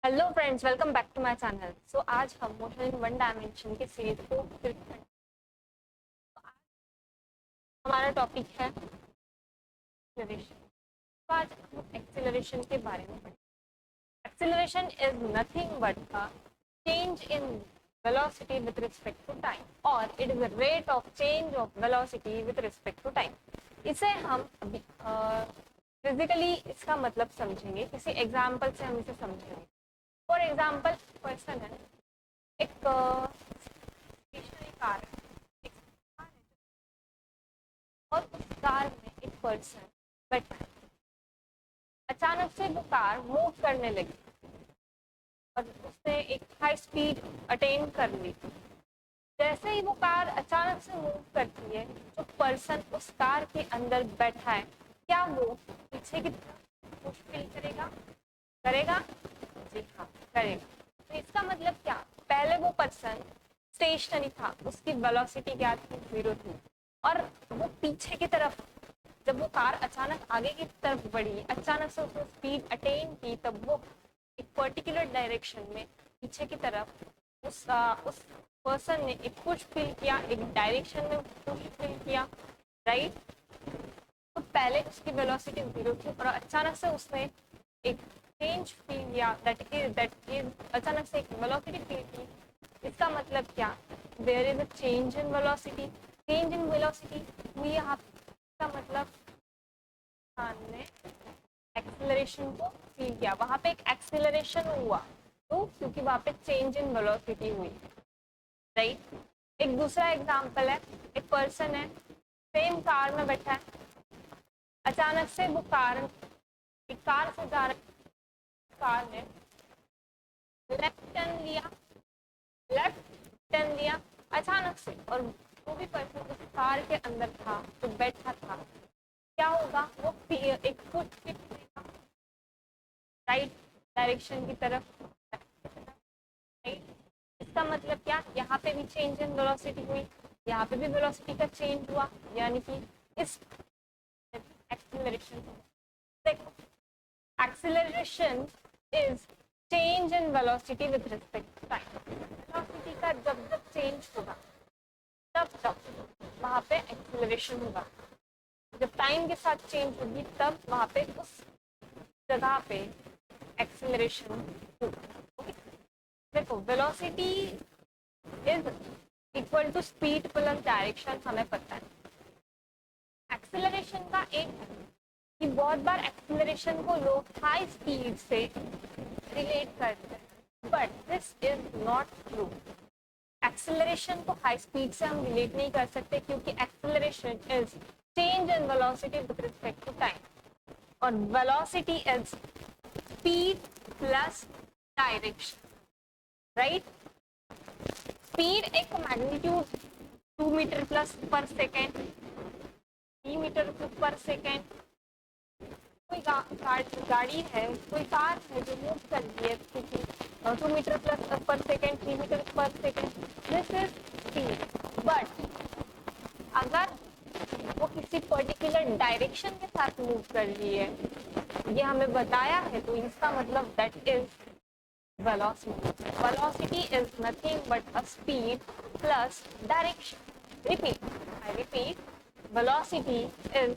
Hello friends, welcome back to my channel. So आज हम motion in one dimension के series को हमारा टॉपिक है एक्सेलरेशन। तो आज हम एक्सेलरेशन के बारे में पढ़ेंगे। Acceleration is nothing but a change in velocity with respect to time, और it is the rate of change of velocity with respect to time. इसे हम फिजिकली इसका मतलब समझेंगे, किसी एग्जाम्पल से हम इसे समझेंगे। फॉर एग्जाम्पल, क्वेश्चन है, एक स्टेशनरी कार है, एक कार है, और उस कार में एक पर्सन बैठा है। अचानक से वो कार मूव करने लगी और उसने एक हाई स्पीड अटेन कर ली। जैसे ही वो कार अचानक से मूव करती है, जो पर्सन उस कार के अंदर बैठा है, क्या वो पीछे की तरफ पुश फील करेगा? करेगा? जी हाँ, करेगा। तो इसका मतलब क्या? पहले वो पर्सन स्टेशनरी था, उसकी वेलोसिटी क्या थी? 0 थी। और वो पीछे की तरफ, जब वो कार अचानक आगे की तरफ बढ़ी, अचानक से उसने स्पीड अटेन की, तब वो एक पर्टिकुलर डायरेक्शन में पीछे की तरफ उस पर्सन ने एक पुश फील किया, एक डायरेक्शन में पुश फील किया, राइट। तो पहले उसकी वेलोसिटी 0 थी और अचानक से उसने एक चेंज फील किया, दैट इज अचानक से एक वेलोसिटी फील की। इसका मतलब क्या? There is a change in velocity. Change in velocity हुई यहाँ। इसका मतलब हमने एक्सेलरेशन को फील किया, वहां पे एक एक्सेलरेशन हुआ। तो क्योंकि वहां पे चेंज इन वेलोसिटी हुई, राइट। एक दूसरा एग्जांपल है, एक पर्सन है, सेम कार में बैठा है, अचानक से वो एक कार से जा रही कार ने लेफ्ट टर्न लिया, लेफ्ट टर्न लिया अचानक से, और वो भी पर्सन उस कार के अंदर था, जो बैठा था, क्या होगा? वो एक फुट राइट डायरेक्शन की तरफ, राइट। इसका मतलब क्या? यहाँ पे भी चेंज इन वेलोसिटी हुई, यहाँ पे भी वेलोसिटी का चेंज हुआ, यानी कि इस एक्सेलरेशन। देखो, acceleration is change in velocity with respect to time. Velocity का जब जब चेंज होगा, तब तब वहां पे एक्सेलरेशन होगा। जब टाइम के साथ चेंज होगी, तब वहां पे उस जगह पे एक्सेलरेशन होगी। देखो, velocity is equal to speed plus direction, हमें पता है। एक्सेलरेशन का एक है कि बहुत बार एक्सेलरेशन को लोग हाई स्पीड से रिलेट करते हैं, but this is not true. Acceleration को हाई स्पीड से हम रिलेट नहीं कर सकते, क्योंकि acceleration is change in velocity with respect to time, और velocity is speed plus direction, right. Speed एक magnitude 2 metre plus per second, 3 metre per second. कोई गाड़ी है, कोई कार है जो मूव कर रही है 2 metre plus per second, 3 metre per second, this is speed. But अगर वो किसी पर्टिकुलर डायरेक्शन के साथ मूव कर रही है, ये हमें बताया है, तो इसका मतलब that is velocity. Velocity is nothing but a speed plus direction. Repeat. I repeat. Velocity is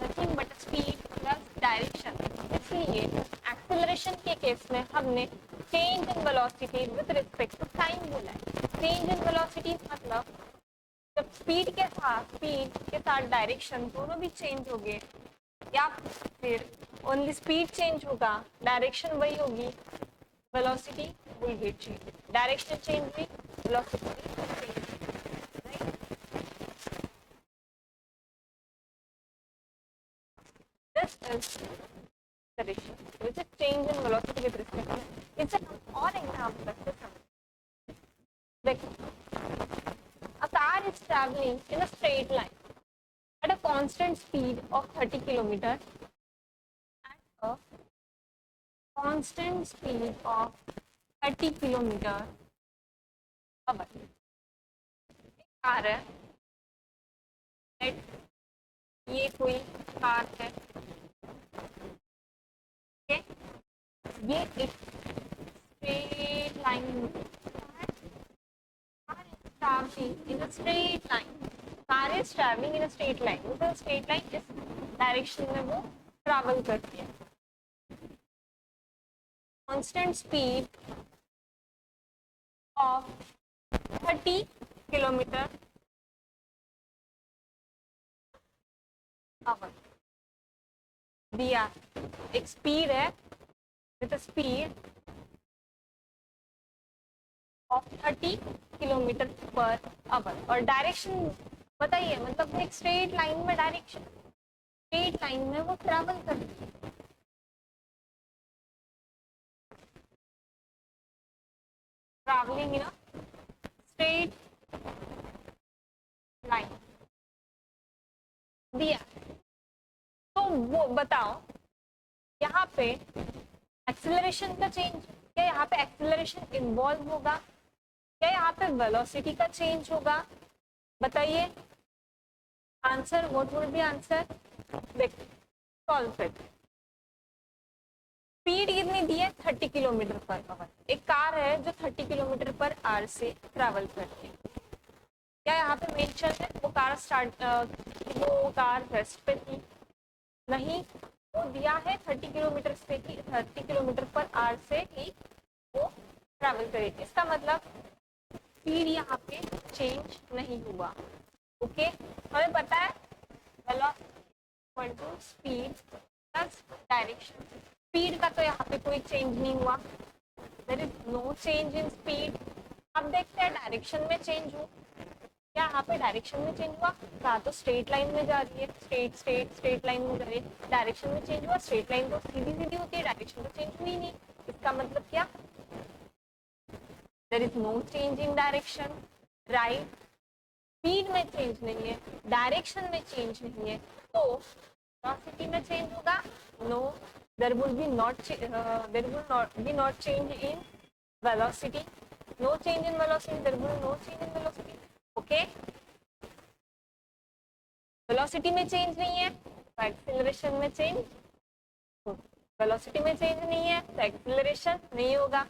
nothing but a speed plus direction. इसलिए acceleration के केस में हमने change in velocity with respect to time बोला है। Change in velocity मतलब जब speed के साथ डायरेक्शन दोनों भी चेंज हो गए, या फिर ओनली स्पीड चेंज होगा, डायरेक्शन वही होगी, velocity will be changed. Direction change हुई, velocity will change. Right? This is direction, which is change in velocity with respect to. इसे हम और एग्जाम्पल से समझें। देखो, a car is traveling in a straight line at a constant speed of 30 kilometer at a constant speed of 30 kilometer hour. Car है, ये कोई car है, ये एक straight line, traveling in a straight line. Car is traveling in a straight line. तो straight line इस direction में वो ट्रैवल करती है. Constant speed of 30 kilometre our दिया. एक स्पीड है with speed of 30 kilometre per our. और डायरेक्शन बताइए, मतलब एक स्ट्रेट लाइन में डायरेक्शन, स्ट्रेट लाइन में वो ट्रैवल करती है. Travelling in a straight line दिया. तो वो बताओ यहाँ पे एक्सेलरेशन का चेंज, क्या यहाँ पे एक्सेलरेशन इन्वॉल्व होगा, क्या यहाँ पे वेलोसिटी का चेंज होगा? बताइए answer. What would be answer? देखो सॉल्व इट. स्पीड कितनी दी है? 30 किलोमीटर पर आवर. एक कार है जो 30 किलोमीटर पर आवर से ट्रैवल करती है. क्या यहाँ पे मेंशन है वो कार वो कार रेस्ट पे थी? नहीं, वो दिया है 30 किलोमीटर से ही, 30 किलोमीटर पर आवर से ही वो ट्रैवल करेगी. इसका मतलब स्पीड यहाँ पे चेंज नहीं हुआ. ओके, हमें पता है velocity speed plus direction. Speed का तो यहाँ पे कोई चेंज नहीं हुआ. There is no change in speed. अब देखते हैं डायरेक्शन में चेंज हो. क्या यहाँ पे डायरेक्शन में चेंज हुआ? कहा तो स्ट्रेट लाइन में जा रही है, स्ट्रेट लाइन में जा रही है. डायरेक्शन में चेंज हुआ? स्ट्रेट लाइन तो सीधी सीधी होती है, डायरेक्शन तो चेंज हुई नहीं. इसका मतलब क्या? There is no change in direction, right. Speed में चेंज नहीं है, डायरेक्शन में चेंज नहीं है, तो वेलोसिटी में चेंज होगा? No, there will be not change in velocity. No change in velocity, there will no change in velocity. Okay, velocity में change नहीं है तो acceleration में change, velocity में change नहीं है तो acceleration नहीं होगा,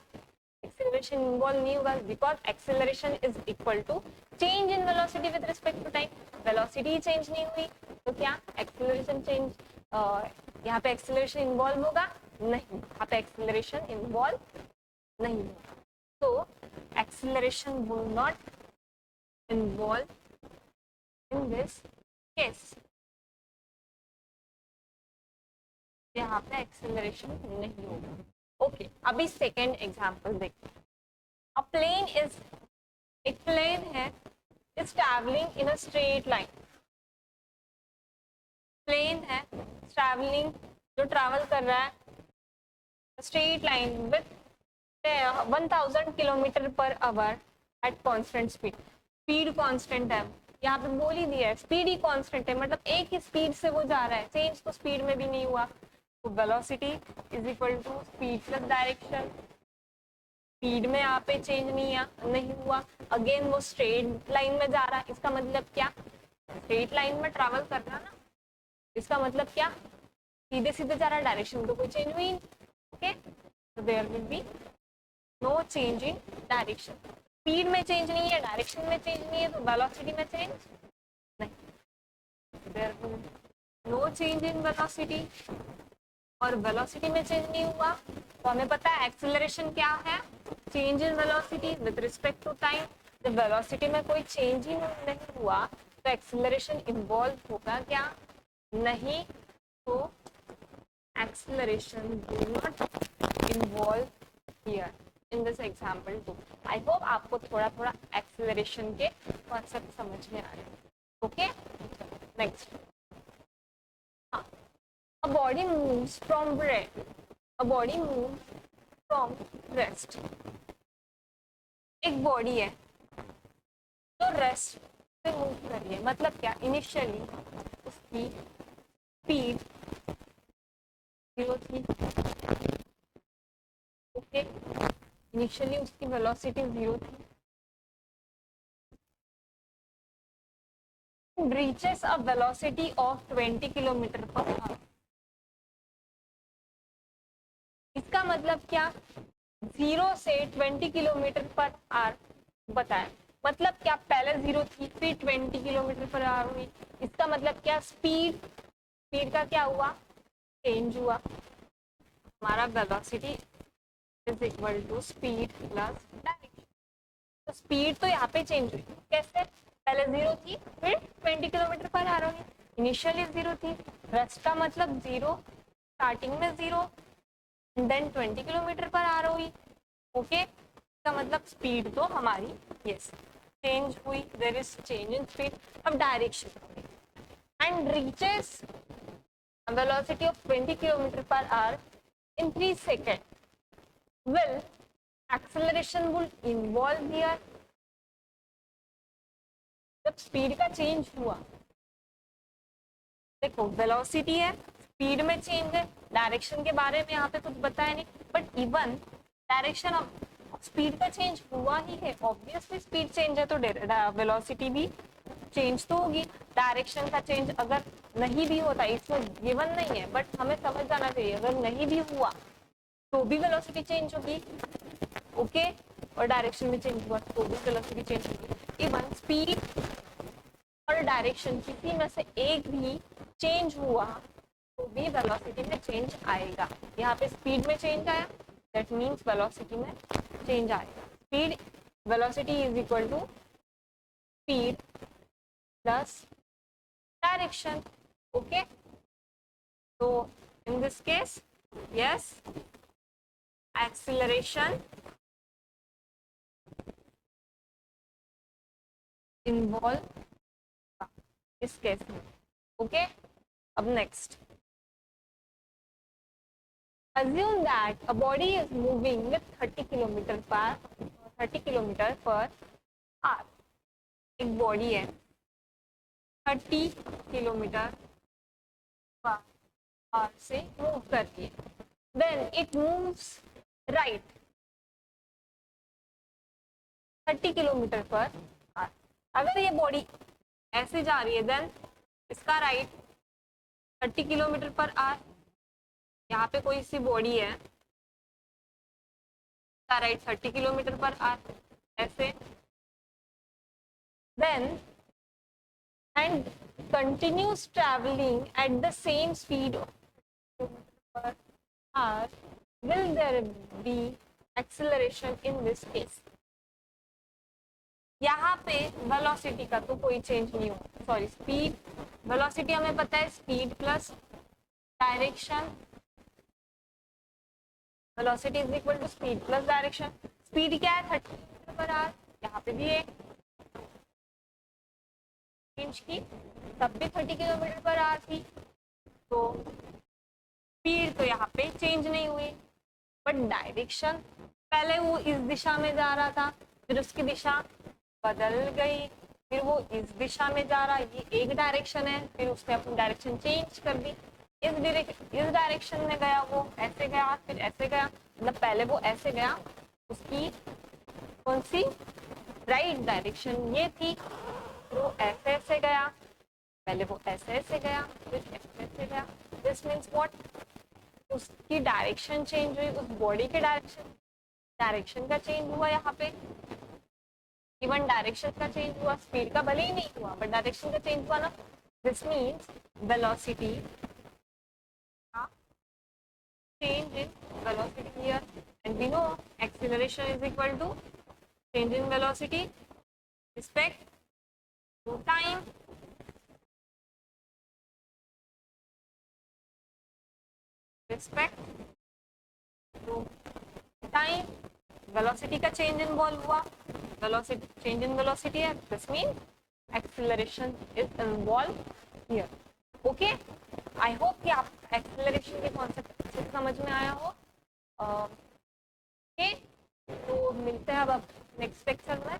acceleration involve नहीं होगा, because acceleration is equal to change in velocity with respect to time. velocity change नहीं हुई तो क्या acceleration change यहाँ पे एक्सेलरेशन इन्वॉल्व होगा? नहीं, यहाँ पे एक्सेलरेशन इन्वॉल्व नहीं होगा. तो acceleration will not involve in this case. यहाँ पे एक्सेलरेशन नहीं होगा. ओके, अभी सेकेंड एग्जाम्पल देखते हैं. अ प्लेन इज, एक प्लेन है, is travelling in a straight line. Plane है ट्रैवलिंग, जो ट्रैवल कर रहा है straight line with 1000 kilometre per hour at constant speed. Speed constant है, यहाँ पे बोल ही दिया है स्पीड ही कांस्टेंट है, मतलब एक ही स्पीड से वो जा रहा है, चेंज तो स्पीड में भी नहीं हुआ. तो velocity is equal to speed plus direction. Speed में यहाँ पे चेंज नहीं हुआ. अगेन वो स्ट्रेट लाइन में जा रहा है, इसका मतलब क्या? स्ट्रेट लाइन में ट्रैवल करना ना, इसका मतलब क्या? सीधे सीधे जा रहा है, डायरेक्शन तो कोई चेंज हुई. ओके, तो there will be no change in direction. Speed में चेंज नहीं है, डायरेक्शन में चेंज नहीं है, तो वेलोसिटी में चेंज नहीं. There will be no change in velocity, और वेलोसिटी में चेंज नहीं हुआ तो हमें पता है एक्सेलरेशन क्या है? Change in velocity with respect to time. जब वेलोसिटी में कोई चेंज ही नहीं हुआ तो एक्सेलरेशन इन्वॉल्व होगा क्या? नहीं. तो acceleration do not involve here in this example too. I hope आपको थोड़ा थोड़ा acceleration के concept समझ में आ रहे हैं. Okay, next. A body moves from rest. A body moves from rest. एक बॉडी है तो रेस्ट से मूव कर रही है, मतलब क्या? इनिशियली उसकी स्पीड 0 थी. ओके, इनिशियली उसकी वेलोसिटी 0 थी. Reaches a velocity of 20 kilometre per our. इसका मतलब क्या, 0 से 20 किलोमीटर पर आवर बताया, मतलब क्या पहले 0 थी फिर 20 किलोमीटर पर आवर हुई, इसका मतलब क्या, स्पीड का क्या हुआ, चेंज हुआ। हमारा velocity is equal to speed plus direction. तो स्पीड तो यहाँ पे चेंज हुई, कैसे, पहले 0 थी फिर 20 किलोमीटर पर आवर हुई, इनिशियली 0 थी, रेस्ट का मतलब 0, स्टार्टिंग में 0 देन 20 किलोमीटर पर आवर हुई। ओके, इसका मतलब स्पीड तो हमारी यस चेंज हुई, there is change in speed. अब direction, and reaches velocity of 20 kilometre per hour in 3 second, will acceleration will involve here। जब स्पीड का चेंज हुआ, देखो वेलोसिटी है, स्पीड में चेंज है, डायरेक्शन के बारे में यहाँ पे कुछ बताया नहीं, but even direction of speed का चेंज हुआ ही है, ऑब्वियसली स्पीड चेंज है तो वेलोसिटी भी चेंज तो होगी। डायरेक्शन का चेंज अगर नहीं भी होता, इसमें गिवन नहीं है बट हमें समझ जाना चाहिए, अगर नहीं भी हुआ तो भी वेलोसिटी चेंज होगी। ओके, और डायरेक्शन में चेंज हुआ तो भी वेलोसिटी चेंज होगी। इवन स्पीड और डायरेक्शन किसी में से एक भी चेंज हुआ तो भी वेलोसिटी में चेंज आएगा। यहाँ पे स्पीड में चेंज आया, दैट मीन्स वेलोसिटी में चेंज आएगा। Speed velocity is equal to speed plus direction. Okay, तो in this case yes, acceleration involve इस केस में। ओके, अब next, assume that a body is moving with 30 kilometre per hour. एक body है 30 kilometre per our से move कर रही है, then it moves right 30 kilometre per our. अगर ये बॉडी ऐसे जा रही है देन इसका राइट 30 किलोमीटर पर आवर, यहाँ पे कोई सी बॉडी है, इसका राइट 30 किलोमीटर पर आवर ऐसे, then and continues traveling at the same speed per hour, will there be acceleration in this case? यहाँ पे वेलोसिटी का तो कोई चेंज नहीं हो, सॉरी स्पीड, वेलोसिटी हमें पता है speed plus direction, velocity is equal to speed plus direction. Speed क्या है 30 किलोमीटर पर आवर, यहाँ पे भी एक चेंज की, तब भी 30 किलोमीटर पर आवर थी, तो स्पीड तो यहाँ पे चेंज नहीं हुई, बट डायरेक्शन, पहले वो इस दिशा में जा रहा था फिर उसकी दिशा बदल गई, फिर वो इस दिशा में जा रहा है, ये एक डायरेक्शन है, फिर उसने अपनी डायरेक्शन चेंज कर दी, इस डायरेक्शन में गया, वो ऐसे गया फिर ऐसे गया, मतलब पहले वो ऐसे गया, उसकी कौन सी राइट डायरेक्शन ये थी, फिर वो ऐसे ऐसे गया, पहले वो ऐसे ऐसे गया फिर ऐसे ऐसे गया। दिस मीन्स व्हाट, उसकी डायरेक्शन चेंज हुई, उस बॉडी के डायरेक्शन का चेंज हुआ, यहाँ पे इवन डायरेक्शन का चेंज हुआ, स्पीड का भले ही नहीं हुआ बट डायरेक्शन का चेंज हुआ ना। This means velocity change in velocity here, and we know acceleration is equal to change in velocity respect to time, respect to time, velocity का change involve हुआ, velocity change in velocity है, this means acceleration is involved here. Okay, I hope कि आप acceleration के concept समझ में आया हो। ओके, तो मिलते हैं अब नेक्स्ट लेक्चर में।